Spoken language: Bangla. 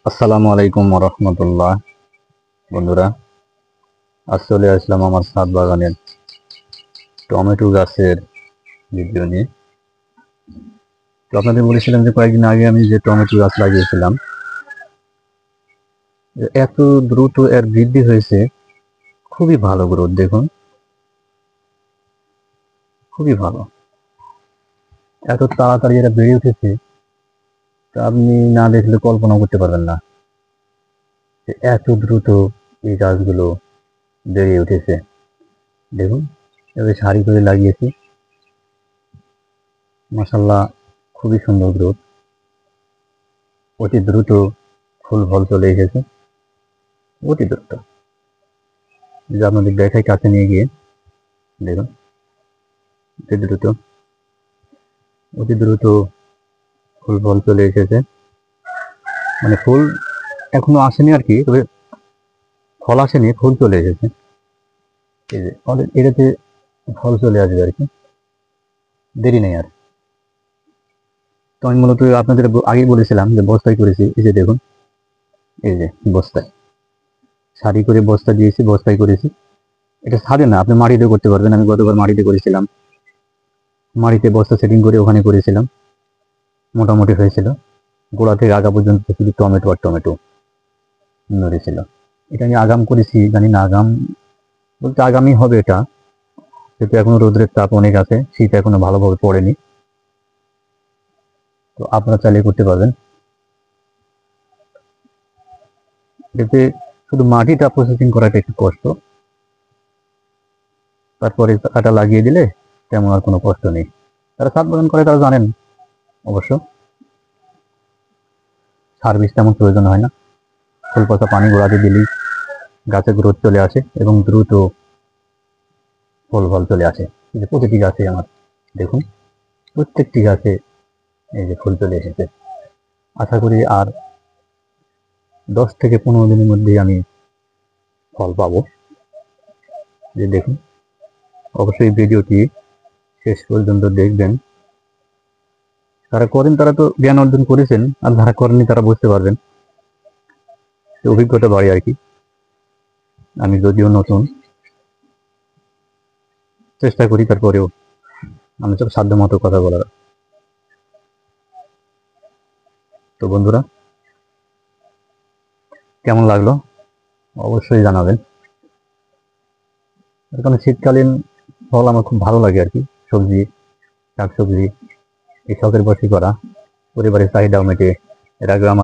আসসালামু আলাইকুম রহমতুল্লাহ। বন্ধুরা, আজ চলে আসলাম আমার ছাদ বাগানের টমেটো গাছের ভিডিও নিয়ে। তো আপনাদের বলেছিলাম যে কয়েকদিন আগে আমি যে টমেটো গাছ লাগিয়েছিলাম, এত দ্রুত এর বৃদ্ধি হয়েছে। খুবই ভালো গ্রোথ, দেখুন, খুবই ভালো। এত তাড়াতাড়ি এরা বেড়ে উঠেছে, তা আপনি না দেখলে কল্পনা করতে পারবেন না যে এত দ্রুত এই গাছগুলো বেড়ে উঠেছে। দেখুন, এবার সারি করে লাগিয়েছি, মাশাল্লাহ, খুবই সুন্দর গ্রোথ। অতি দ্রুত ফুল ফল চলে এসেছে, অতি দ্রুত। যে আপনাদের দেখাই কাছে নিয়ে গিয়ে দেখুন, অতি দ্রুত, অতি দ্রুত ফুল ফল চলে এসেছে। মানে ফুল এখনো আসেনি আর কি, তবে ফল আসেনি, ফুল চলে এসেছে। এই যে এটাতে ফল চলে আসবে আর কি, দেরি নেই আর। তো আমি মূলত আপনাদের আগেই বলেছিলাম যে বস্তায় করেছি। এই যে দেখুন, এই যে বস্তায় সারি করে বস্তা দিয়েছি, বস্তায় করেছি। এটা ছাদে না, আপনি মাটিতে করতে পারবেন। আমি গতবার মাটিতে করেছিলাম, মাটিতে বস্তা সেটিং করে ওখানে করেছিলাম, মোটামুটি হয়েছিল। গোড়া থেকে আগা পর্যন্ত শুধু টমেটো আর টমেটো নড়েছিল। এটা আমি আগাম করেছি, জানি না আগাম বলতে আগামী হবে এটা, যেহেতু এখনো রোদ্রের তাপ অনেক আছে, শীত এখনো ভালোভাবে পড়েনি। তো আপনারা চালিয়ে করতে পারবেন। এতে শুধু মাটিটা প্রসেসিং করাটা একটু কষ্ট, তারপরে কাটা লাগিয়ে দিলে তেমন আর কোনো কষ্ট নেই। যারা ছাদ বাগান করে তারা জানেন অবশ্য, সার বিষ তেমন প্রয়োজন হয় না। ফুল পচা পানি গোড়াতে দিলেই গাছে গ্রোথ চলে আসে এবং দ্রুত ফল ফল চলে আসে। এই যে প্রতিটি গাছে আমার দেখুন, প্রত্যেকটি গাছে এই যে ফুল চলে এসেছে। আশা করি আর 10 থেকে 15 দিনের মধ্যেই আমি ফল পাবো। যে দেখুন, অবশ্যই ভিডিওটি শেষ পর্যন্ত দেখবেন। যারা করেন তারা তো জ্ঞান অর্জন করেছেন, আর যারা করেননি তারা বুঝতে পারবেন, অভিজ্ঞতা বাড়ে আর কি। আমি যদিও নতুন, চেষ্টা করি তারপরেও আমি সব সাধ্য মতো কথা বলার। তো বন্ধুরা, কেমন লাগলো অবশ্যই জানাবেন। কারণ শীতকালীন ফল আমার খুব ভালো লাগে আর কি। সবজি, শাকসবজি, এই শখের বশে করা, পরিবারের চাহিদাও মেটে। এর আগে আমার